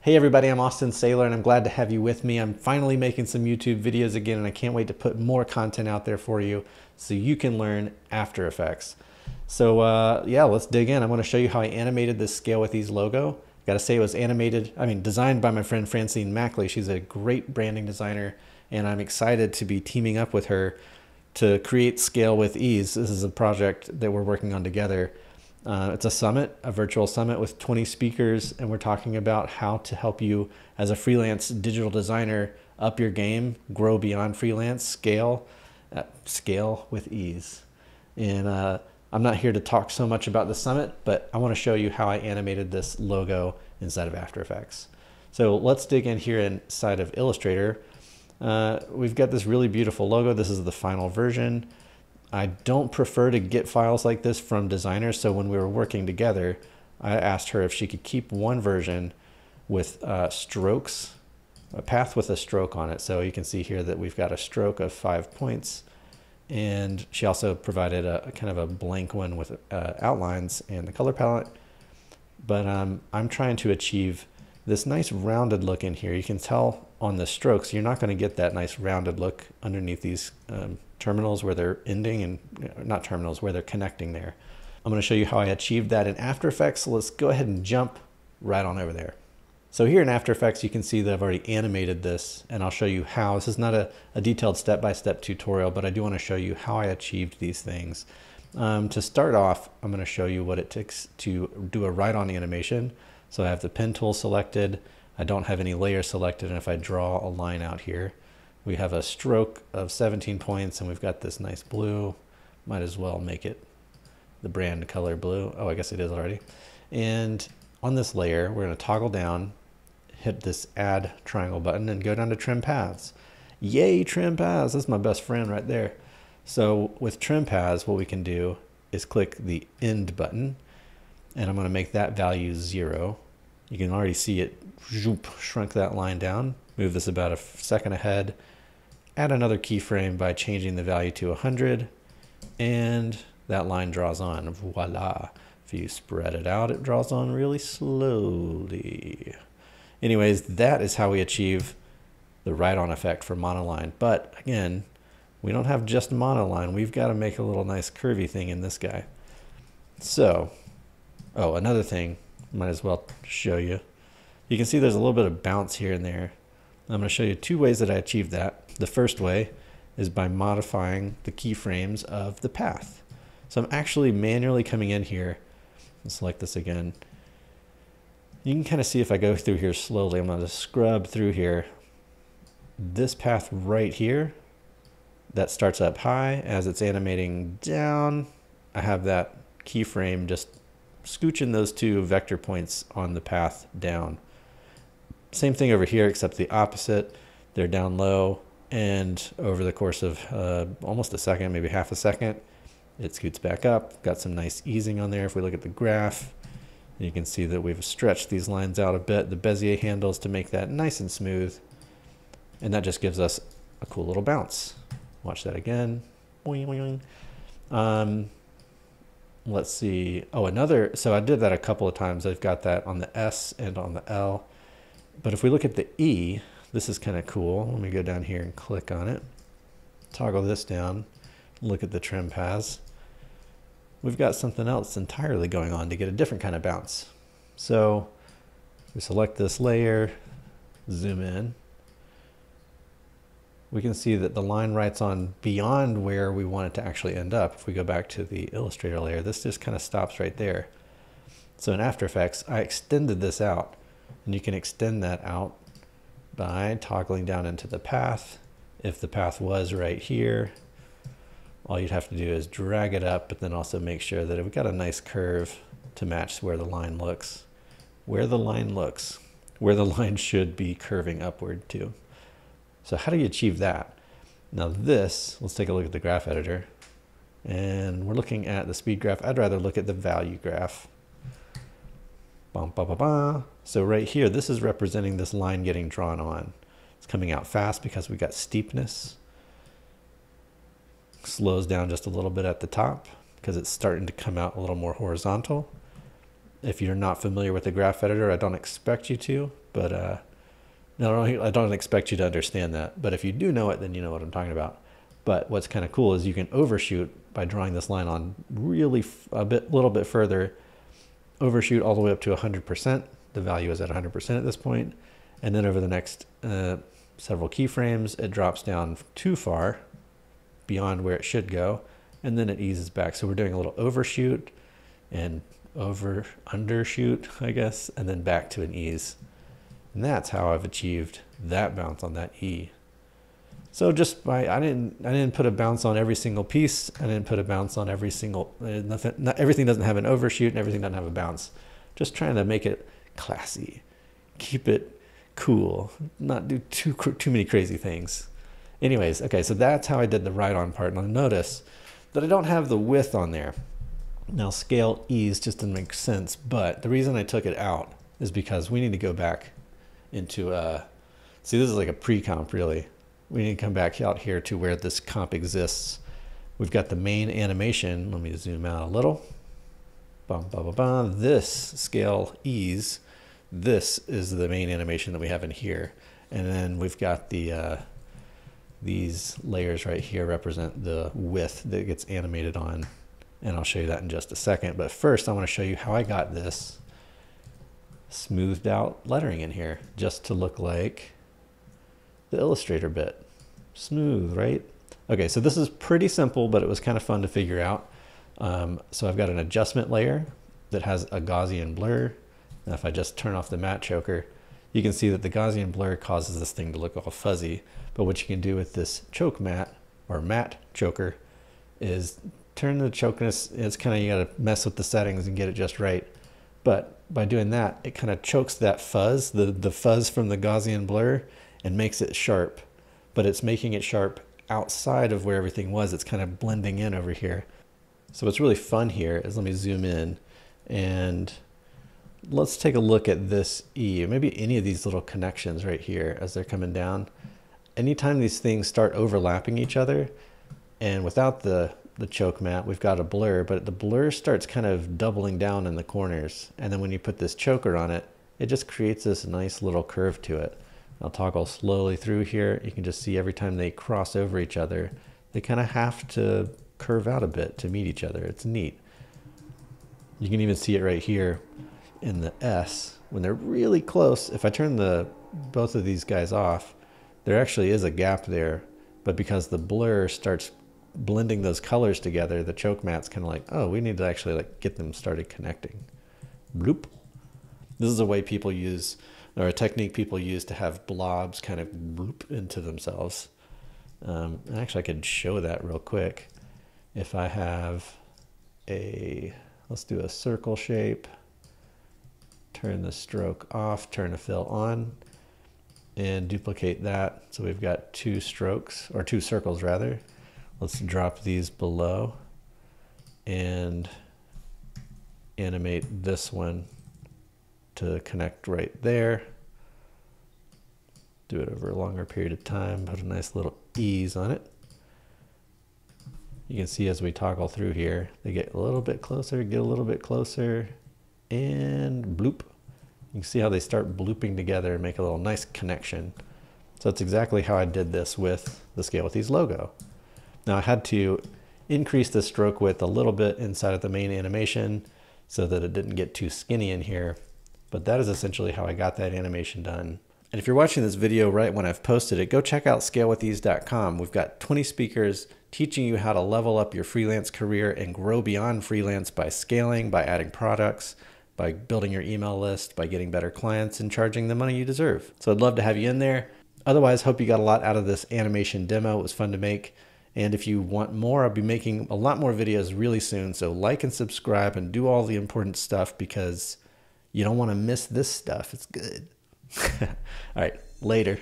Hey everybody, I'm Austin Saylor and I'm glad to have you with me. I'm finally making some YouTube videos again and I can't wait to put more content out there for you so you can learn After Effects. So yeah, let's dig in. I'm going to show you how I animated this Scale with Ease logo. Gotta say it was designed by my friend Franzine and I. She's a great branding designer and I'm excited to be teaming up with her to create Scale with Ease. This is a project that we're working on together. It's a summit, a virtual summit with 20 speakers, and we're talking about how to help you as a freelance digital designer up your game, grow beyond freelance, scale with ease. And I'm not here to talk so much about the summit, but I want to show you how I animated this logo inside of After Effects. So let's dig in here inside of Illustrator. We've got this really beautiful logo. This is the final version. I don't prefer to get files like this from designers, so when we were working together, I asked her if she could keep one version with strokes, a path with a stroke on it. So you can see here that we've got a stroke of 5 points, and she also provided a kind of a blank one with outlines and the color palette. But I'm trying to achieve this nice rounded look in here. You can tell on the strokes, you're not going to get that nice rounded look underneath these terminals where they're ending, and not terminals, where they're connecting there. I'm going to show you how I achieved that in After Effects. So let's go ahead and jump right on over there. So here in After Effects, you can see that I've already animated this, and I'll show you how. This is not a detailed step-by-step tutorial, but I do want to show you how I achieved these things. To start off, I'm going to show you what it takes to do a right-on animation. So I have the pen tool selected. I don't have any layer selected, and if I draw a line out here, we have a stroke of 17 points, and we've got this nice blue. Might as well make it the brand color blue. Oh, I guess it is already. And on this layer, we're going to toggle down, hit this add triangle button, and go down to trim paths. Yay, trim paths. That's my best friend right there. So with trim paths, what we can do is click the end button, and I'm going to make that value 0. You can already see it shrunk that line down. Move this about a second ahead. Add another keyframe by changing the value to 100, and that line draws on. Voila. If you spread it out, it draws on really slowly. Anyways, that is how we achieve the right-on effect for monoline. But again, we don't have just monoline. We've got to make a little nice curvy thing in this guy. So, oh, another thing, might as well show you. You can see there's a little bit of bounce here and there. I'm going to show you 2 ways that I achieved that. The first way is by modifying the keyframes of the path. So I'm actually manually coming in here and select this again. You can kind of see if I go through here slowly, I'm going to scrub through here. This path right here, that starts up high. As it's animating down, I have that keyframe just scooching those 2 vector points on the path down. Same thing over here, except the opposite. They're down low, and over the course of almost a second, maybe half a second, it scoots back up. Got some nice easing on there. If we look at the graph, you can see that we've stretched these lines out a bit, the Bezier handles, to make that nice and smooth, and that just gives us a cool little bounce. Watch that again. Boing, boing. Let's see. Oh, so I did that a couple of times. I've got that on the S and on the L. But if we look at the E, this is kind of cool. Let me go down here and click on it. Toggle this down. Look at the trim paths. We've got something else entirely going on to get a different kind of bounce. So we select this layer, zoom in. We can see that the line writes on beyond where we want it to actually end up. If we go back to the Illustrator layer, this just kind of stops right there. So in After Effects, I extended this out, and you can extend that out by toggling down into the path. If the path was right here, all you'd have to do is drag it up, but then also make sure that we've got a nice curve to match where the line looks. Where the line should be curving upward to. So how do you achieve that? Now this, let's take a look at the graph editor. And we're looking at the speed graph. I'd rather look at the value graph. Bum, ba, ba, ba. So right here, this is representing this line getting drawn on. It's coming out fast because we got steepness. Slows down just a little bit at the top because it's starting to come out a little more horizontal. If you're not familiar with the graph editor, I don't expect you to, but no, I don't expect you to understand that. But if you do know it, then you know what I'm talking about. But what's kind of cool is you can overshoot by drawing this line on really little bit further, overshoot all the way up to 100%. The value is at 100% at this point. And then over the next several keyframes, it drops down too far beyond where it should go. And then it eases back. So we're doing a little overshoot and undershoot, I guess, and then back to an ease. And that's how I've achieved that bounce on that E. So just by, I didn't put a bounce on every single piece. I didn't put a bounce on every single, not everything doesn't have an overshoot and everything doesn't have a bounce. Just trying to make it classy, keep it cool, not do too many crazy things. Anyways, okay, so that's how I did the right on part. And notice that I don't have the width on there. Now scale ease just didn't make sense, but the reason I took it out is because we need to go back into, see, this is like a pre-comp really. We need to come back out here to where this comp exists. We've got the main animation. Let me zoom out a little. Bum, bum, bum, bum. This scale ease, this is the main animation that we have in here. And then we've got the, these layers right here represent the width that gets animated on. And I'll show you that in just a second. But first I want to show you how I got this smoothed out lettering in here just to look like the Illustrator bit. Smooth, right? Okay, so this is pretty simple, but it was kind of fun to figure out. So I've got an adjustment layer that has a Gaussian blur. And if I just turn off the matte choker, you can see that the Gaussian blur causes this thing to look all fuzzy. But what you can do with this choke matte or matte choker is turn the chokiness. It's kind of, you got to mess with the settings and get it just right. But by doing that, it kind of chokes that fuzz, the fuzz from the Gaussian blur, and makes it sharp. But it's making it sharp outside of where everything was. It's kind of blending in over here. So what's really fun here is, let me zoom in and let's take a look at this E, or maybe any of these little connections right here as they're coming down. Anytime these things start overlapping each other, and without the choke matte, we've got a blur, but the blur starts kind of doubling down in the corners. And then when you put this choker on it, it just creates this nice little curve to it. I'll toggle slowly through here. You can just see every time they cross over each other, they kind of have to curve out a bit to meet each other. It's neat. You can even see it right here in the S when they're really close. If I turn both of these guys off, there actually is a gap there, but because the blur starts blending those colors together, the choke matte's kind of like, oh, we need to actually like get them started connecting. Bloop. This is a way people use, or a technique people use to have blobs kind of bloop into themselves. Actually, I could show that real quick. If I have let's do a circle shape, turn the stroke off, turn the fill on, and duplicate that. So we've got two strokes, or two circles rather. Let's drop these below and animate this one to connect right there. Do it over a longer period of time, put a nice little ease on it. You can see as we toggle through here, they get a little bit closer, get a little bit closer, and bloop. You can see how they start blooping together and make a little nice connection. So that's exactly how I did this with the Scale with Ease logo. Now I had to increase the stroke width a little bit inside of the main animation so that it didn't get too skinny in here. But that is essentially how I got that animation done. And if you're watching this video right when I've posted it, go check out scalewithease.com. We've got 20 speakers teaching you how to level up your freelance career and grow beyond freelance by scaling, by adding products, by building your email list, by getting better clients and charging the money you deserve. So I'd love to have you in there. Otherwise, hope you got a lot out of this animation demo. It was fun to make. And if you want more, I'll be making a lot more videos really soon. So like and subscribe and do all the important stuff because you don't want to miss this stuff. It's good. All right, later.